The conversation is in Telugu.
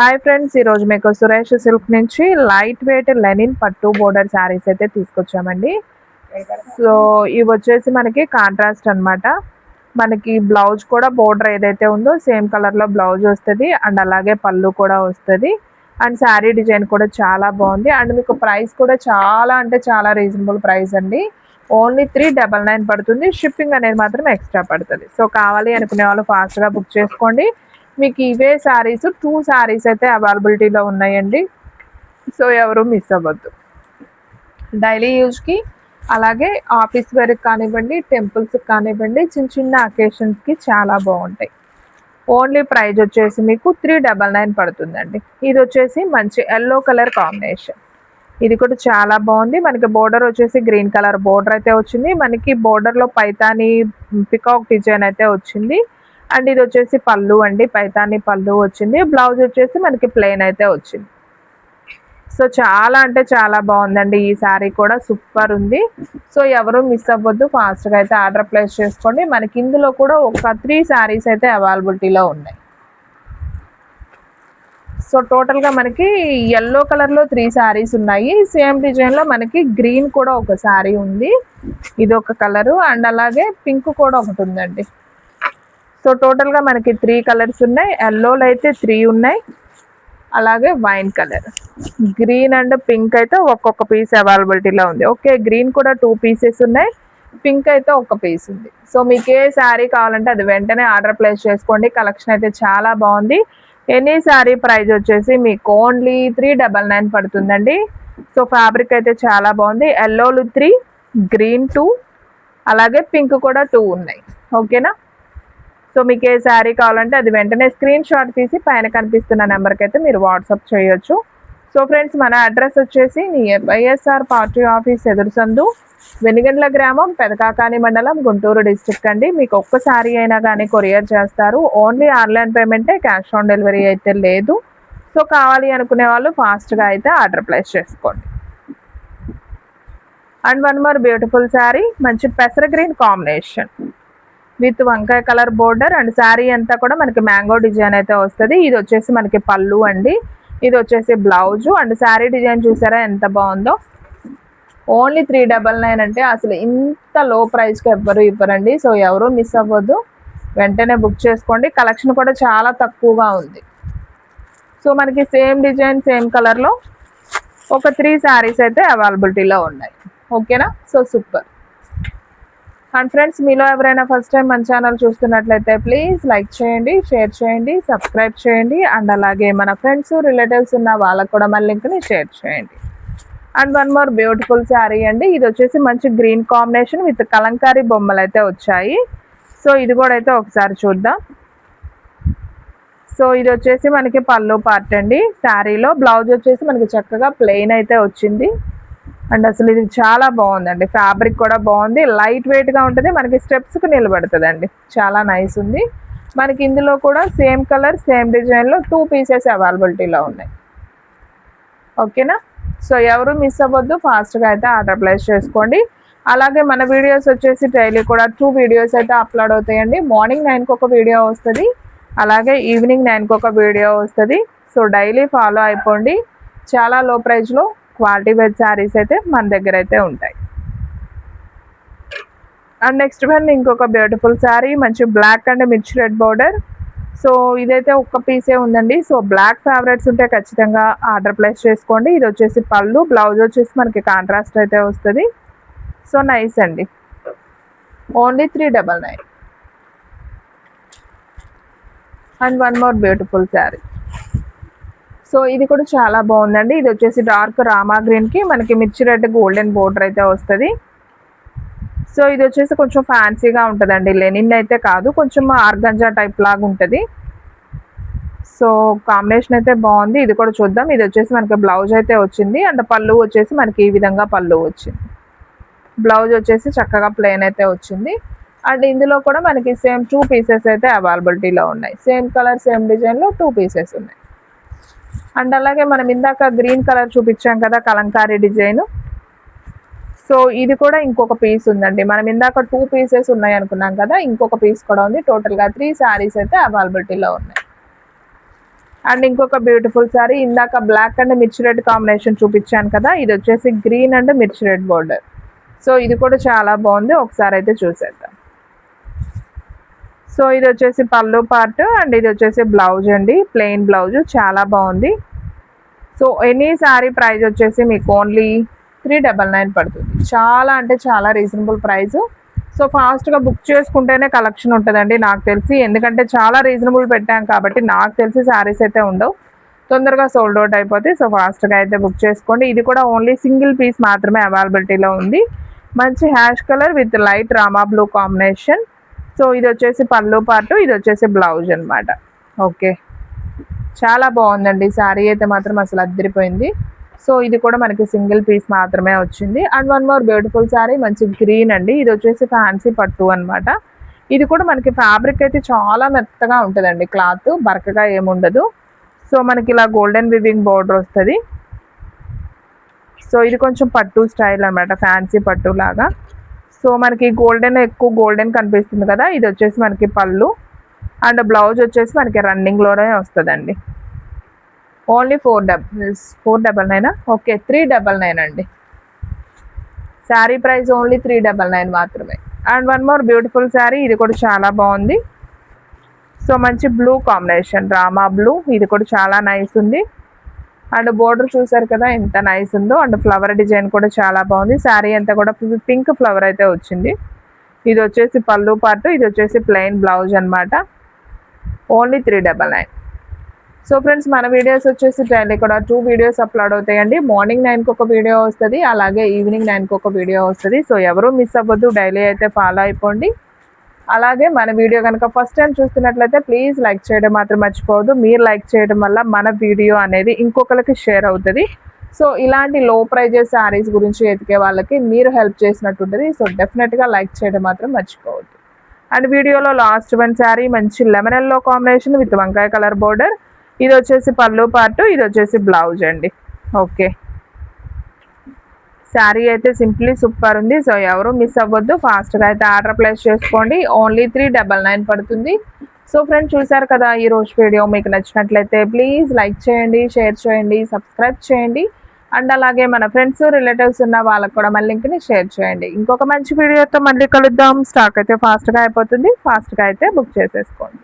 హాయ్ ఫ్రెండ్స్, ఈరోజు మీకు సురేష్ సిల్క్ నుంచి లైట్ వెయిట్ లెనిన్ పట్టు బోర్డర్ శారీస్ అయితే తీసుకొచ్చామండి. సో ఇవి వచ్చేసి మనకి కాంట్రాస్ట్ అన్నమాట. మనకి బ్లౌజ్ కూడా బోర్డర్ ఏదైతే ఉందో సేమ్ కలర్లో బ్లౌజ్ వస్తుంది అండ్ అలాగే పళ్ళు కూడా వస్తుంది. అండ్ శారీ డిజైన్ కూడా చాలా బాగుంది. అండ్ మీకు ప్రైస్ కూడా చాలా అంటే చాలా రీజనబుల్ ప్రైస్ అండి. ఓన్లీ 399 పడుతుంది. షిప్పింగ్ అనేది మాత్రం ఎక్స్ట్రా పడుతుంది. సో కావాలి అనుకునే వాళ్ళు ఫాస్ట్గా బుక్ చేసుకోండి. మీకు ఇవే శారీస్ 2 శారీస్ అయితే అవైలబిలిటీలో ఉన్నాయండి. సో ఎవరు మిస్ అవ్వద్దు. డైలీ యూజ్కి అలాగే ఆఫీస్ వేర్కి కానివ్వండి, టెంపుల్స్కి కానివ్వండి, చిన్న చిన్న అకేషన్స్కి చాలా బాగుంటాయి. ఓన్లీ ప్రైజ్ వచ్చేసి మీకు 399 పడుతుందండి. ఇది వచ్చేసి మంచి ఎల్లో కలర్ కాంబినేషన్. ఇది కూడా చాలా బాగుంది. మనకి బోర్డర్ వచ్చేసి గ్రీన్ కలర్ బోర్డర్ అయితే వచ్చింది. మనకి బోర్డర్లో పైతాని పికాక్ డిజైన్ అయితే వచ్చింది. అండ్ ఇది వచ్చేసి పళ్ళు అండి, పైతాని పళ్ళు వచ్చింది. బ్లౌజ్ వచ్చేసి మనకి ప్లెయిన్ అయితే వచ్చింది. సో చాలా అంటే చాలా బాగుందండి. ఈ శారీ కూడా సూపర్ ఉంది. సో ఎవరు మిస్ అవ్వద్దు, ఫాస్ట్గా అయితే ఆర్డర్ ప్లేస్ చేసుకోండి. మనకి ఇందులో కూడా ఒక 3 శారీస్ అయితే అవైలబిలిటీలో ఉన్నాయి. సో టోటల్గా మనకి ఎల్లో కలర్లో 3 శారీస్ ఉన్నాయి. సేమ్ డిజైన్లో మనకి గ్రీన్ కూడా ఒక శారీ ఉంది, ఇది ఒక కలరు. అండ్ అలాగే పింక్ కూడా ఒకటి ఉందండి. సో టోటల్గా మనకి 3 కలర్స్ ఉన్నాయి. ఎల్లోలో అయితే 3 ఉన్నాయి, అలాగే wine colour, green and pink అయితే ఒక్కొక్క పీస్ అవైలబిలిటీలో ఉంది. ఓకే, గ్రీన్ కూడా 2 పీసెస్ ఉన్నాయి, పింక్ అయితే ఒక పీస్ ఉంది. సో మీకు ఏ శారీ కావాలంటే అది వెంటనే ఆర్డర్ ప్లేస్ చేసుకోండి. కలెక్షన్ అయితే చాలా బాగుంది. ఎనీ శారీ ప్రైస్ వచ్చేసి మీకు ఓన్లీ 399 పడుతుందండి. సో ఫ్యాబ్రిక్ అయితే చాలా బాగుంది. ఎల్లోలు 3, గ్రీన్ 2, అలాగే పింక్ కూడా 2 ఉన్నాయి. ఓకేనా? సో మీకు ఏ శారీ కావాలంటే అది వెంటనే స్క్రీన్ షాట్ తీసి పైన కనిపిస్తున్న నెంబర్కి అయితే మీరు వాట్సాప్ చేయొచ్చు. సో ఫ్రెండ్స్, మన అడ్రస్ వచ్చేసి వైఎస్ఆర్ పార్టీ ఆఫీస్ ఎదురు సందు, వెనిగండ్ల గ్రామం, పెదకాకాని మండలం, గుంటూరు డిస్ట్రిక్ట్ అండి. మీకు ఒక్క శారీ అయినా కానీ కొరియర్ చేస్తారు. ఓన్లీ ఆన్లైన్ పేమెంటే, క్యాష్ ఆన్ డెలివరీ అయితే లేదు. సో కావాలి అనుకునే వాళ్ళు ఫాస్ట్గా అయితే ఆర్డర్ ప్లేస్ చేసుకోండి. And one more beautiful sari, మంచి పెసర గ్రీన్ కాంబినేషన్ విత్ వంకాయ కలర్ బోర్డర్. అండ్ శారీ అంతా కూడా మనకి మ్యాంగో డిజైన్ అయితే వస్తుంది. ఇది వచ్చేసి మనకి పళ్ళు అండి, ఇది వచ్చేసి బ్లౌజు. అండ్ శారీ డిజైన్ చూసారా ఎంత బాగుందో. ఓన్లీ 399 అంటే అసలు ఇంత లో ప్రైస్కి ఎవ్వరు ఇవ్వరండి. సో ఎవరు మిస్ అవ్వద్దు, వెంటనే బుక్ చేసుకోండి. కలెక్షన్ కూడా చాలా తక్కువగా ఉంది. సో మనకి సేమ్ డిజైన్ సేమ్ కలర్లో ఒక 3 శారీస్ అయితే అవైలబిలిటీలో ఉన్నాయి. ఓకేనా? So super. అండ్ ఫ్రెండ్స్, మీలో ఎవరైనా ఫస్ట్ టైం మన ఛానల్ చూస్తున్నట్లయితే ప్లీజ్ లైక్ చేయండి, షేర్ చేయండి, సబ్స్క్రైబ్ చేయండి. అండ్ అలాగే మన ఫ్రెండ్స్ రిలేటివ్స్ ఉన్న వాళ్ళకు కూడా మన లింక్ని షేర్ చేయండి. And one more beautiful sari అండి. ఇది వచ్చేసి మంచి గ్రీన్ కాంబినేషన్ విత్ కలంకారీ బొమ్మలు అయితే వచ్చాయి. సో ఇది కూడా అయితే ఒకసారి చూద్దాం. సో ఇది వచ్చేసి మనకి పళ్ళు పార్ట్ అండి. శారీలో బ్లౌజ్ వచ్చేసి మనకి చక్కగా ప్లెయిన్ అయితే వచ్చింది. అండ్ అసలు ఇది చాలా బాగుందండి. ఫ్యాబ్రిక్ కూడా బాగుంది, లైట్ వెయిట్గా ఉంటుంది, మనకి స్టెప్స్కి నిలబడుతుంది అండి. చాలా నైస్ ఉంది. మనకి ఇందులో కూడా సేమ్ కలర్ సేమ్ డిజైన్లో 2 పీసెస్ అవైలబిలిటీలో ఉన్నాయి. ఓకేనా? సో ఎవరు మిస్ అవ్వద్దు, ఫాస్ట్గా అయితే ఆర్డర్ ప్లేస్ చేసుకోండి. అలాగే మన వీడియోస్ వచ్చేసి డైలీ కూడా 2 వీడియోస్ అయితే అప్లోడ్ అవుతాయండి. మార్నింగ్ 9కి ఒక వీడియో వస్తుంది, అలాగే ఈవినింగ్ 9కి ఒక వీడియో వస్తుంది. సో డైలీ ఫాలో అయిపోండి. చాలా లో ప్రైస్లో క్వాలిటీ వైజ్ శారీస్ అయితే మన దగ్గర అయితే ఉంటాయి. అండ్ నెక్స్ట్ వన్ ఇంకొక బ్యూటిఫుల్ శారీ, మంచి బ్లాక్ అండ్ మిర్చి రెడ్ బోర్డర్. సో ఇదైతే ఒక్క పీసే ఉందండి. సో బ్లాక్ ఫేవరెట్స్ ఉంటే ఖచ్చితంగా ఆర్డర్ ప్లేస్ చేసుకోండి. ఇది వచ్చేసి పళ్ళు, బ్లౌజ్ వచ్చేసి మనకి కాంట్రాస్ట్ అయితే వస్తుంది. సో నైస్ అండి. Only 399. And one more beautiful sari. So ఇది కూడా చాలా బాగుందండి. ఇది వచ్చేసి డార్క్ రామా గ్రీన్కి మనకి మిర్చి రెడ్ గోల్డెన్ బోర్డర్ అయితే వస్తుంది. సో ఇది వచ్చేసి కొంచెం ఫ్యాన్సీగా ఉంటుందండి, లెనిన్ అయితే కాదు, కొంచెం ఆర్గంజా టైప్ లాగా ఉంటుంది. సో కాంబినేషన్ అయితే బాగుంది. ఇది కూడా చూద్దాం. ఇది వచ్చేసి మనకి బ్లౌజ్ అయితే వచ్చింది. అండ్ పళ్ళు వచ్చేసి మనకి ఈ విధంగా పళ్ళు వచ్చింది. బ్లౌజ్ వచ్చేసి చక్కగా ప్లెయిన్ అయితే వచ్చింది. అండ్ ఇందులో కూడా మనకి సేమ్ 2 పీసెస్ అయితే అవైలబిలిటీలో ఉన్నాయి. సేమ్ కలర్ సేమ్ డిజైన్లో 2 పీసెస్ ఉన్నాయి. అండ్ అలాగే మనం ఇందాక గ్రీన్ కలర్ చూపించాం కదా, కలంకారీ డిజైన్. సో ఇది కూడా ఇంకొక పీస్ ఉందండి. మనం ఇందాక 2 పీసెస్ ఉన్నాయి అనుకున్నాం కదా, ఇంకొక పీస్ కూడా ఉంది. టోటల్గా 3 శారీస్ అయితే అవైలబిలిటీలో ఉన్నాయి. అండ్ ఇంకొక బ్యూటిఫుల్ సారీ, ఇందాక బ్లాక్ అండ్ మిర్చి రెడ్ కాంబినేషన్ చూపించాను కదా, ఇది వచ్చేసి గ్రీన్ అండ్ మిర్చి రెడ్ బోర్డర్. సో ఇది కూడా చాలా బాగుంది, ఒకసారి అయితే చూసేద్దాం. సో ఇది వచ్చేసి పళ్ళు పార్ట్ అండ్ ఇది వచ్చేసి బ్లౌజ్ అండి, ప్లెయిన్ బ్లౌజ్, చాలా బాగుంది. సో ఎనీ శారీ ప్రైస్ వచ్చేసి మీకు ఓన్లీ 399 పడుతుంది. చాలా అంటే చాలా రీజనబుల్ ప్రైస్. సో ఫాస్ట్గా బుక్ చేసుకుంటేనే కలెక్షన్ ఉంటుందండి నాకు తెలిసి, ఎందుకంటే చాలా రీజనబుల్ పెట్టాం కాబట్టి నాకు తెలిసి శారీస్ అయితే ఉండవు, తొందరగా సోల్డ్ అవుట్ అయిపోతాయి. సో ఫాస్ట్గా అయితే బుక్ చేసుకోండి. ఇది కూడా ఓన్లీ సింగిల్ పీస్ మాత్రమే అవైలబిలిటీలో ఉంది. మంచి ash colour with light Rama blue combination. So ఇది వచ్చేసి పళ్ళు పార్ట్, ఇది వచ్చేసి బ్లౌజ్ అనమాట. ఓకే, చాలా బాగుందండి శారీ అయితే మాత్రం అసలు అద్దరిపోయింది. సో ఇది కూడా మనకి సింగిల్ పీస్ మాత్రమే వచ్చింది. And one more beautiful sari, మంచి గ్రీన్ అండి, ఇది వచ్చేసి ఫ్యాన్సీ పట్టు అనమాట. ఇది కూడా మనకి ఫ్యాబ్రిక్ అయితే చాలా మెత్తగా ఉంటుందండి, క్లాత్ బరకగా ఏముండదు. సో మనకి ఇలా గోల్డెన్ వివింగ్ బోర్డర్ వస్తుంది. సో ఇది కొంచెం పట్టు స్టైల్ అనమాట, ఫ్యాన్సీ పట్టు లాగా. సో మనకి గోల్డెన్, ఎక్కువ గోల్డెన్ కనిపిస్తుంది కదా, ఇది వచ్చేసి మనకి పళ్ళు అండ్ బ్లౌజ్ వచ్చేసి మనకి రన్నింగ్లోనే వస్తుందండి. ఓన్లీ 499 ఓకే 399 అండి. శారీ ప్రైస్ ఓన్లీ 399 మాత్రమే. And one more beautiful sari, ఇది కూడా చాలా బాగుంది. సో మంచి బ్లూ కాంబినేషన్, రామా బ్లూ, ఇది కూడా చాలా నైస్ ఉంది. అండ్ బోర్డర్ చూసారు కదా ఎంత నైస్ ఉందో, అండ్ ఫ్లవర్ డిజైన్ కూడా చాలా బాగుంది. శారీ అంతా కూడా పింక్ ఫ్లవర్ అయితే వచ్చింది. ఇది వచ్చేసి పళ్ళు పార్ట్, ఇది వచ్చేసి ప్లెయిన్ బ్లౌజ్ అనమాట. ఓన్లీ 399. సో ఫ్రెండ్స్, మన వీడియోస్ వచ్చేసి డైలీ కూడా 2 వీడియోస్ అప్లోడ్ అవుతాయండి. మార్నింగ్ 9కి ఒక వీడియో వస్తుంది, అలాగే ఈవినింగ్ 9కి ఒక వీడియో వస్తుంది. సో ఎవరు మిస్ అవ్వద్దు, డైలీ అయితే ఫాలో అయిపోండి. అలాగే మన వీడియో కనుక ఫస్ట్ టైం చూస్తున్నట్లయితే ప్లీజ్ లైక్ చేయడం మాత్రం మర్చిపోవద్దు. మీరు లైక్ చేయడం వల్ల మన వీడియో అనేది ఇంకొకరికి షేర్ అవుతుంది. సో ఇలాంటి లో ప్రైజెస్ శారీస్ గురించి ఎతికే వాళ్ళకి మీరు హెల్ప్ చేసినట్టు ఉంటుంది. సో డెఫినెట్గా లైక్ చేయడం మాత్రం మర్చిపోవద్దు. అండ్ వీడియోలో లాస్ట్ వన్ శారీ, మంచి లెమన్ ఎల్లో కాంబినేషన్ విత్ వంకాయ కలర్ బోర్డర్, ఇది వచ్చేసి పళ్ళు పార్ట్, ఇది వచ్చేసి బ్లౌజ్ అండి. ఓకే, శారీ అయితే సింప్లీ సూపర్ ఉంది. సో ఎవరు మిస్ అవ్వద్దు, ఫాస్ట్గా అయితే ఆర్డర్ ప్లేస్ చేసుకోండి. ఓన్లీ 399 పడుతుంది. సో ఫ్రెండ్స్, చూసారు కదా ఈరోజు వీడియో, మీకు నచ్చినట్లయితే ప్లీజ్ లైక్ చేయండి, షేర్ చేయండి, సబ్స్క్రైబ్ చేయండి. అండ్ అలాగే మన ఫ్రెండ్స్ రిలేటివ్స్ ఉన్న వాళ్ళకు కూడా మన లింక్ని షేర్ చేయండి. ఇంకొక మంచి వీడియోతో మళ్ళీ కలుద్దాం. స్టాక్ అయితే ఫాస్ట్గా అయిపోతుంది, ఫాస్ట్గా అయితే బుక్ చేసేసుకోండి.